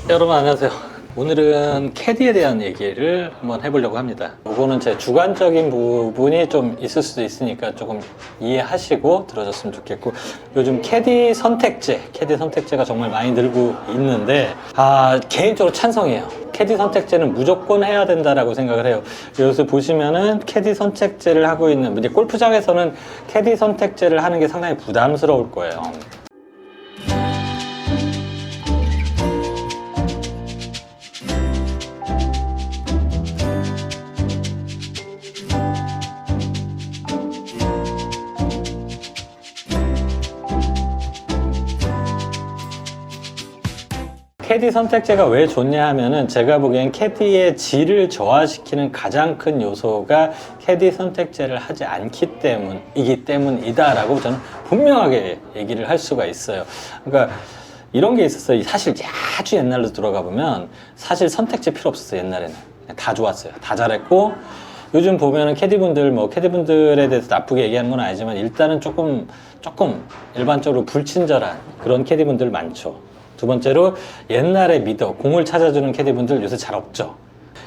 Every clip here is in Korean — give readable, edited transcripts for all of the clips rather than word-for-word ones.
여러분 안녕하세요. 오늘은 캐디에 대한 얘기를 한번 해보려고 합니다. 이거는 제 주관적인 부분이 좀 있을 수도 있으니까 조금 이해하시고 들어줬으면 좋겠고, 요즘 캐디 선택제가 정말 많이 늘고 있는데 개인적으로 찬성해요. 캐디 선택제는 무조건 해야 된다라고 생각을 해요. 여기서 보시면은 캐디 선택제를 하고 있는, 이제 골프장에서는 캐디 선택제를 하는 게 상당히 부담스러울 거예요. 캐디 선택제가 왜 좋냐 하면은, 제가 보기엔 캐디의 질을 저하시키는 가장 큰 요소가 캐디 선택제를 하지 않기 때문이다 라고 저는 분명하게 얘기를 할 수가 있어요. 그러니까 이런 게 있었어요. 사실 아주 옛날로 들어가 보면 사실 선택제 필요 없었어요. 옛날에는 다 좋았어요. 다 잘했고, 요즘 보면은 캐디분들에 대해서 나쁘게 얘기하는 건 아니지만, 일단은 조금 일반적으로 불친절한 그런 캐디분들 많죠. 두 번째로, 옛날에 공을 찾아주는 캐디분들 요새 잘 없죠.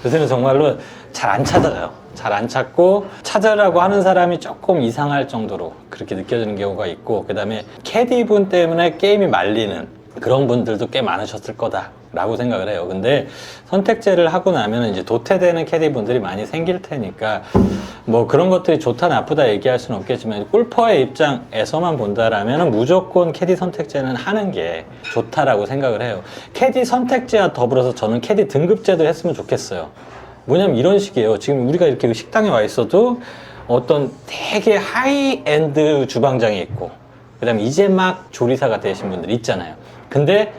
요새는 정말로 잘 안 찾아요. 잘 안 찾고, 찾으라고 하는 사람이 조금 이상할 정도로 그렇게 느껴지는 경우가 있고, 그 다음에 캐디분 때문에 게임이 말리는 그런 분들도 꽤 많으셨을 거다 라고 생각을 해요. 근데 선택제를 하고 나면 이제 도태되는 캐디분들이 많이 생길 테니까, 뭐 그런 것들이 좋다 나쁘다 얘기할 수는 없겠지만, 골퍼의 입장에서만 본다라면 무조건 캐디 선택제는 하는 게 좋다라고 생각을 해요. 캐디 선택제와 더불어서 저는 캐디 등급제도 했으면 좋겠어요. 뭐냐면 이런 식이에요. 지금 우리가 이렇게 식당에 와 있어도 어떤 되게 하이엔드 주방장이 있고, 그 다음에 이제 막 조리사가 되신 분들 있잖아요. 근데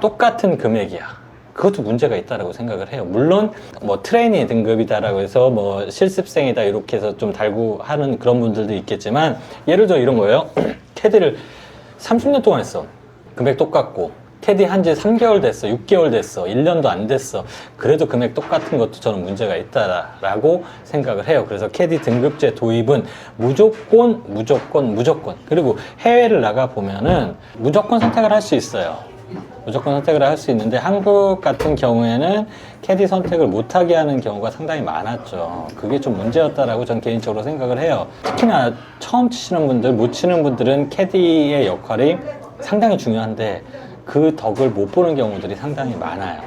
똑같은 금액이야. 그것도 문제가 있다라고 생각을 해요. 물론 뭐 트레이니 등급이다라고 해서 뭐 실습생이다 이렇게 해서 좀 달고 하는 그런 분들도 있겠지만, 예를 들어 이런 거예요. 캐디를 30년 동안 했어. 금액 똑같고, 캐디 한지 3개월 됐어, 6개월 됐어, 1년도 안 됐어. 그래도 금액 똑같은 것도 저는 문제가 있다라고 생각을 해요. 그래서 캐디 등급제 도입은 무조건. 그리고 해외를 나가 보면은 무조건 선택을 할 수 있어요. 무조건 선택을 할 수 있는데, 한국 같은 경우에는 캐디 선택을 못하게 하는 경우가 상당히 많았죠. 그게 좀 문제였다라고 전 개인적으로 생각을 해요. 특히나 처음 치시는 분들, 못 치는 분들은 캐디의 역할이 상당히 중요한데, 그 덕을 못 보는 경우들이 상당히 많아요.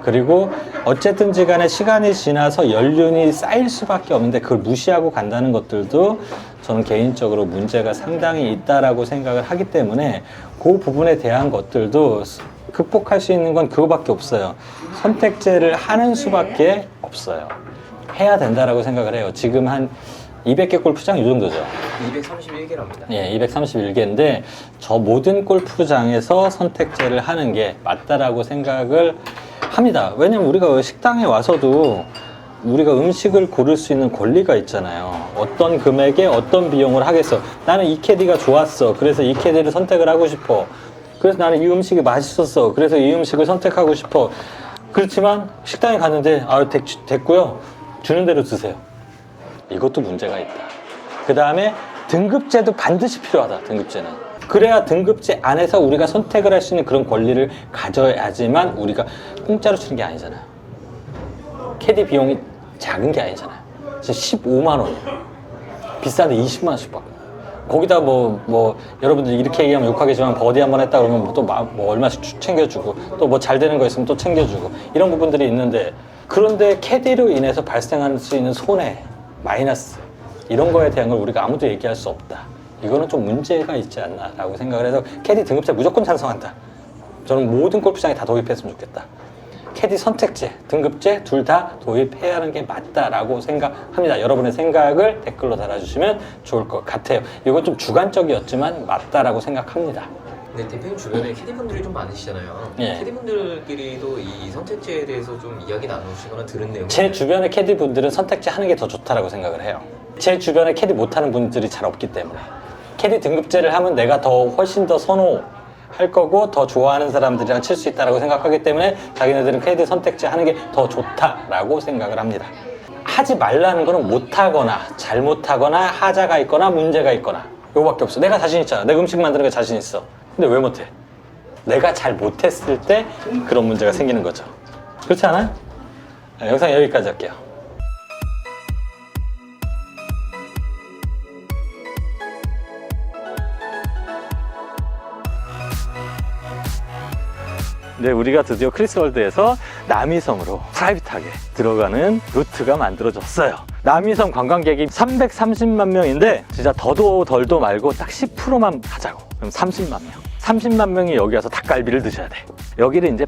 그리고 어쨌든지 간에 시간이 지나서 연륜이 쌓일 수밖에 없는데, 그걸 무시하고 간다는 것들도 저는 개인적으로 문제가 상당히 있다라고 생각을 하기 때문에, 그 부분에 대한 것들도 극복할 수 있는 건 그거밖에 없어요. 선택제를 하는 수밖에 없어요. 해야 된다라고 생각을 해요. 지금 한 200개 골프장 이 정도죠. 231개랍니다. 예, 231개인데 저 모든 골프장에서 선택제를 하는 게 맞다라고 생각을 합니다. 왜냐면 우리가 식당에 와서도 우리가 음식을 고를 수 있는 권리가 있잖아요. 어떤 금액에 어떤 비용을 하겠어. 나는 이 캐디가 좋았어. 그래서 이 캐디를 선택을 하고 싶어. 그래서 나는 이 음식이 맛있었어. 그래서 이 음식을 선택하고 싶어. 그렇지만 식당에 갔는데 됐고요. 주는 대로 드세요. 이것도 문제가 있다. 그 다음에 등급제도 반드시 필요하다. 등급제는. 그래야 등급제 안에서 우리가 선택을 할 수 있는 그런 권리를 가져야지만, 우리가 공짜로 치는 게 아니잖아요. 캐디 비용이 작은 게 아니잖아요. 15만 원. 비싼데 20만 원씩 받고. 거기다 여러분들 이렇게 얘기하면 욕하겠지만, 버디 한번 했다 그러면 또 얼마씩 챙겨주고, 또 뭐 잘 되는 거 있으면 또 챙겨주고, 이런 부분들이 있는데, 그런데 캐디로 인해서 발생할 수 있는 손해, 마이너스, 이런 거에 대한 걸 우리가 아무도 얘기할 수 없다. 이거는 좀 문제가 있지 않나 라고 생각을 해서, 캐디 등급제 무조건 찬성한다. 저는 모든 골프장에 다 도입했으면 좋겠다. 캐디 선택제, 등급제 둘 다 도입해야 하는 게 맞다라고 생각합니다. 여러분의 생각을 댓글로 달아주시면 좋을 것 같아요. 이건 좀 주관적이었지만 맞다라고 생각합니다. 네, 대표님 주변에 캐디분들이 좀 많으시잖아요. 예. 캐디분들끼리도 이 선택제에 대해서 좀 이야기 나누시거나 들은 내용. 제 주변의 캐디분들은 선택제 하는 게 더 좋다라고 생각을 해요. 제 주변에 캐디 못하는 분들이 잘 없기 때문에. 캐디 등급제를 하면 내가 훨씬 더 선호할 거고, 더 좋아하는 사람들이랑 칠 수 있다라고 생각하기 때문에 자기네들은 캐디 선택제 하는 게 더 좋다라고 생각을 합니다. 하지 말라는 거는 못하거나 잘못하거나 하자가 있거나 문제가 있거나, 요거밖에 없어. 내가 자신 있잖아. 내가 음식 만드는 거 자신 있어. 근데 왜 못해? 내가 잘 못했을 때 그런 문제가 생기는 거죠. 그렇지 않아요? 네, 영상 여기까지 할게요. 네, 우리가 드디어 크리스월드에서 남이섬으로 프라이빗하게 들어가는 루트가 만들어졌어요. 남이섬 관광객이 330만 명인데 진짜 더도 덜도 말고 딱 10%만 하자고. 그럼 30만 명. 30만 명이 여기 와서 닭갈비를 드셔야 돼. 여기를 이제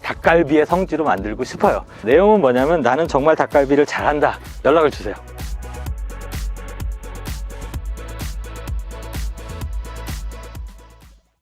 닭갈비의 성지로 만들고 싶어요. 내용은 뭐냐면 나는 정말 닭갈비를 잘한다. 연락을 주세요.